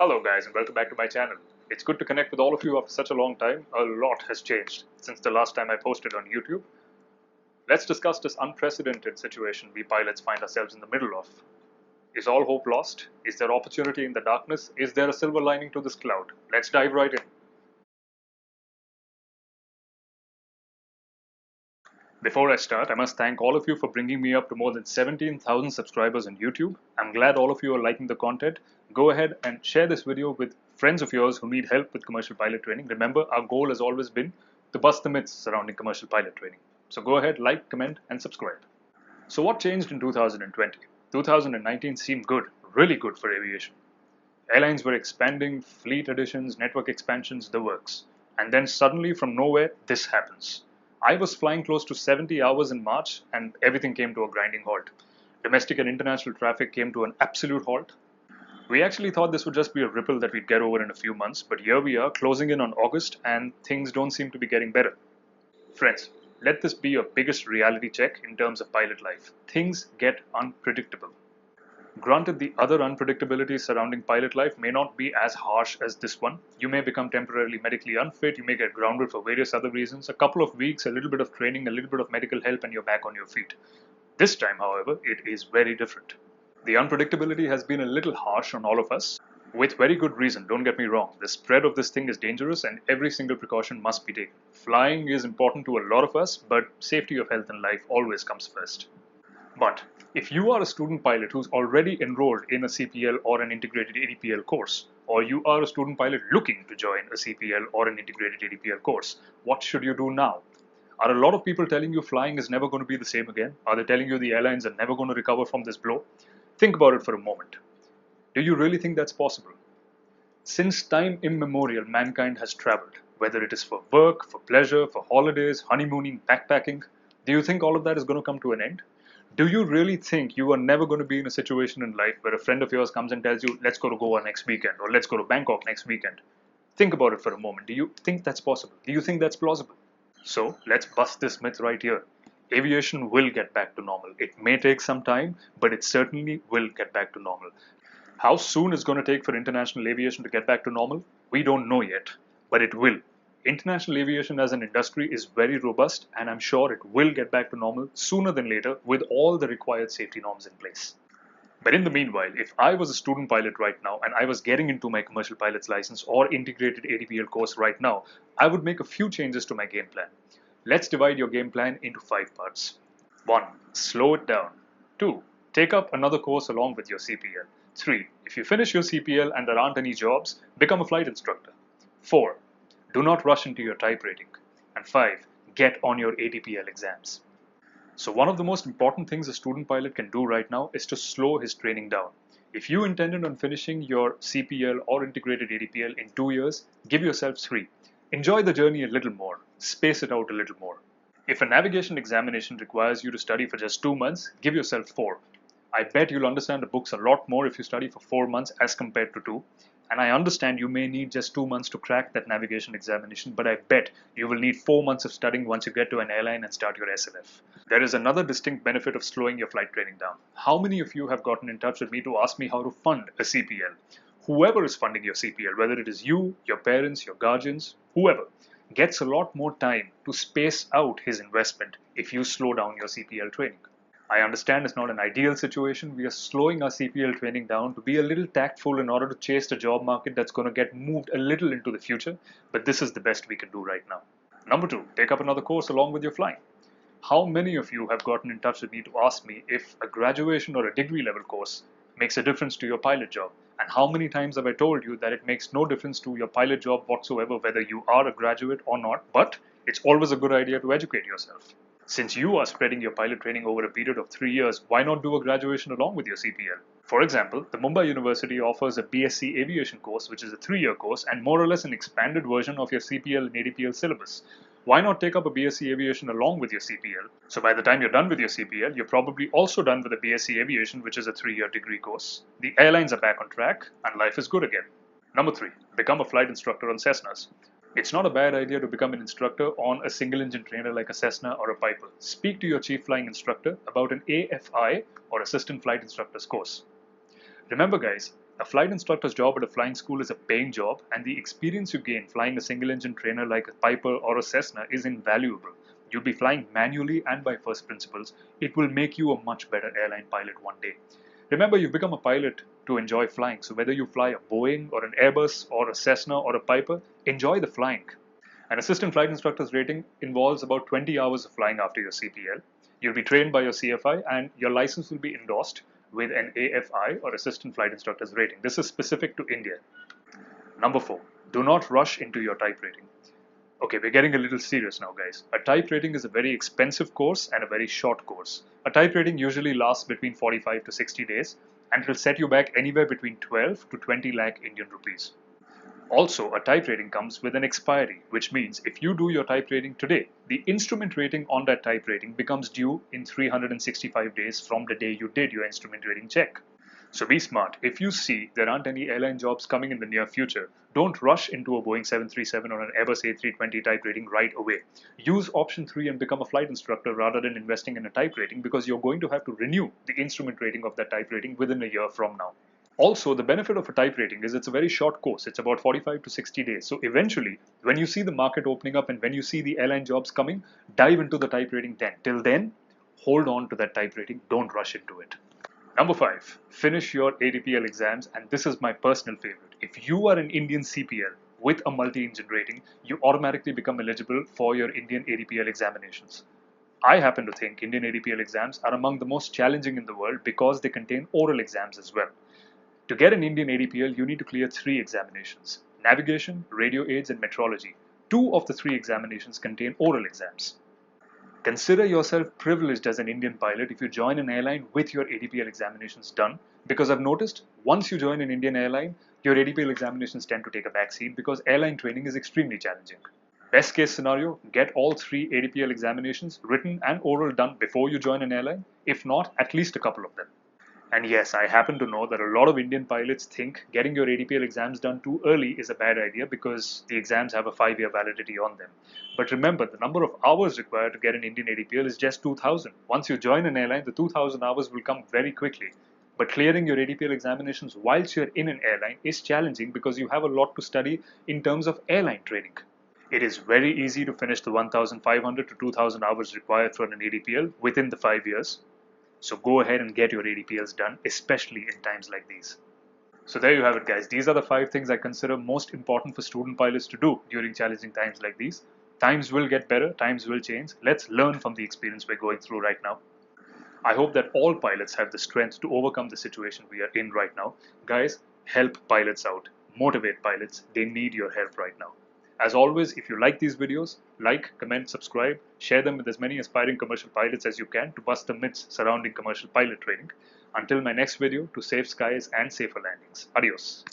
Hello guys and welcome back to my channel. It's good to connect with all of you after such a long time. A lot has changed since the last time I posted on YouTube. Let's discuss this unprecedented situation we pilots find ourselves in the middle of. Is all hope lost? Is there opportunity in the darkness? Is there a silver lining to this cloud? Let's dive right in. Before I start, I must thank all of you for bringing me up to more than 17,000 subscribers on YouTube. I'm glad all of you are liking the content. Go ahead and share this video with friends of yours who need help with commercial pilot training. Remember, our goal has always been to bust the myths surrounding commercial pilot training. So go ahead, like, comment, and subscribe. So what changed in 2020? 2019 seemed good, really good for aviation. Airlines were expanding, fleet additions, network expansions, the works. And then suddenly from nowhere, this happens. I was flying close to 70 hours in March and everything came to a grinding halt. Domestic and international traffic came to an absolute halt. We actually thought this would just be a ripple that we'd get over in a few months, but here we are closing in on August and things don't seem to be getting better. Friends, let this be your biggest reality check in terms of pilot life. Things get unpredictable. Granted, the other unpredictabilities surrounding pilot life may not be as harsh as this one. You may become temporarily medically unfit, you may get grounded for various other reasons. A couple of weeks, a little bit of training, a little bit of medical help, and you're back on your feet. This time, however, it is very different. The unpredictability has been a little harsh on all of us, with very good reason, don't get me wrong. The spread of this thing is dangerous and every single precaution must be taken. Flying is important to a lot of us, but safety of health and life always comes first. But if you are a student pilot who's already enrolled in a CPL or an integrated ATPL course, or you are a student pilot looking to join a CPL or an integrated ATPL course, what should you do now? Are a lot of people telling you flying is never going to be the same again? Are they telling you the airlines are never going to recover from this blow? Think about it for a moment. Do you really think that's possible? Since time immemorial, mankind has traveled, whether it is for work, for pleasure, for holidays, honeymooning, backpacking. Do you think all of that is going to come to an end? Do you really think you are never going to be in a situation in life where a friend of yours comes and tells you, let's go to Goa next weekend or let's go to Bangkok next weekend? Think about it for a moment. Do you think that's possible? Do you think that's plausible? So let's bust this myth right here. Aviation will get back to normal. It may take some time, but it certainly will get back to normal. How soon it's going to take for international aviation to get back to normal? We don't know yet, but it will. International aviation as an industry is very robust and I'm sure it will get back to normal sooner than later with all the required safety norms in place. But in the meanwhile, if I was a student pilot right now and I was getting into my commercial pilot's license or integrated ATPL course right now, I would make a few changes to my game plan. Let's divide your game plan into 5 parts. 1. Slow it down. 2. Take up another course along with your CPL. 3. If you finish your CPL and there aren't any jobs, become a flight instructor. 4. Do not rush into your type rating. And 5. Get on your ATPL exams. So one of the most important things a student pilot can do right now is to slow his training down. If you intended on finishing your CPL or integrated ATPL in 2 years, give yourself 3. Enjoy the journey a little more. Space it out a little more. If a navigation examination requires you to study for just 2 months, give yourself 4. I bet you'll understand the books a lot more if you study for 4 months as compared to 2. And I understand you may need just 2 months to crack that navigation examination, but I bet you will need 4 months of studying once you get to an airline and start your SLF. There is another distinct benefit of slowing your flight training down. How many of you have gotten in touch with me to ask me how to fund a CPL? Whoever is funding your CPL, whether it is you, your parents, your guardians, whoever, gets a lot more time to space out his investment if you slow down your CPL training. I understand it's not an ideal situation. We are slowing our CPL training down to be a little tactful in order to chase the job market that's going to get moved a little into the future, but this is the best we can do right now. Number 2, take up another course along with your flying. How many of you have gotten in touch with me to ask me if a graduation or a degree level course makes a difference to your pilot job? And how many times have I told you that it makes no difference to your pilot job whatsoever, whether you are a graduate or not, but it's always a good idea to educate yourself. Since you are spreading your pilot training over a period of 3 years, why not do a graduation along with your CPL? For example, the Mumbai University offers a BSc Aviation course, which is a 3-year course and more or less an expanded version of your CPL and ATPL syllabus. Why not take up a BSc Aviation along with your CPL? So by the time you're done with your CPL, you're probably also done with a BSc Aviation, which is a 3-year degree course. The airlines are back on track and life is good again. Number 3, become a flight instructor on Cessnas. It's not a bad idea to become an instructor on a single engine trainer like a Cessna or a Piper. Speak to your chief flying instructor about an AFI or assistant flight instructor's course. Remember guys, A flight instructor's job at a flying school is a paying job, and the experience you gain flying a single engine trainer like a Piper or a Cessna is invaluable. You'll be flying manually and by first principles. It will make you a much better airline pilot one day. Remember, you've become a pilot to enjoy flying, so whether you fly a Boeing or an Airbus or a Cessna or a Piper, enjoy the flying. An assistant flight instructor's rating involves about 20 hours of flying after your CPL. You'll be trained by your CFI and your license will be endorsed with an AFI or assistant flight instructor's rating. This is specific to India. Number 4, do not rush into your type rating. Okay, we're getting a little serious now, guys. A type rating is a very expensive course and a very short course. A type rating usually lasts between 45 to 60 days and it will set you back anywhere between 12 to 20 lakh Indian rupees. Also, a type rating comes with an expiry, which means if you do your type rating today, the instrument rating on that type rating becomes due in 365 days from the day you did your instrument rating check. So be smart. If you see there aren't any airline jobs coming in the near future, don't rush into a Boeing 737 or an Airbus A320 type rating right away. Use option 3 and become a flight instructor rather than investing in a type rating because you're going to have to renew the instrument rating of that type rating within a year from now. Also, the benefit of a type rating is it's a very short course. It's about 45 to 60 days. So eventually, when you see the market opening up and when you see the airline jobs coming, dive into the type rating then. Till then, hold on to that type rating. Don't rush into it. Number 5, finish your ATPL exams, and this is my personal favorite. If you are an Indian CPL with a multi-engine rating, you automatically become eligible for your Indian ATPL examinations. I happen to think Indian ATPL exams are among the most challenging in the world because they contain oral exams as well. To get an Indian ATPL, you need to clear 3 examinations: navigation, radio aids, and metrology. 2 of the 3 examinations contain oral exams. Consider yourself privileged as an Indian pilot if you join an airline with your ATPL examinations done, because I've noticed once you join an Indian airline, your ATPL examinations tend to take a backseat because airline training is extremely challenging. Best case scenario, get all 3 ATPL examinations, written and oral, done before you join an airline. If not, at least a couple of them. And yes, I happen to know that a lot of Indian pilots think getting your ATPL exams done too early is a bad idea because the exams have a 5-year validity on them. But remember, the number of hours required to get an Indian ATPL is just 2,000. Once you join an airline, the 2,000 hours will come very quickly. But clearing your ATPL examinations whilst you're in an airline is challenging because you have a lot to study in terms of airline training. It is very easy to finish the 1,500 to 2,000 hours required for an ATPL within the 5 years. So go ahead and get your ATPLs done, especially in times like these. So there you have it, guys. These are the 5 things I consider most important for student pilots to do during challenging times like these. Times will get better, times will change. Let's learn from the experience we're going through right now. I hope that all pilots have the strength to overcome the situation we are in right now. Guys, help pilots out. Motivate pilots. They need your help right now. As always, if you like these videos, like, comment, subscribe, share them with as many aspiring commercial pilots as you can to bust the myths surrounding commercial pilot training. Until my next video, to safe skies and safer landings. Adios.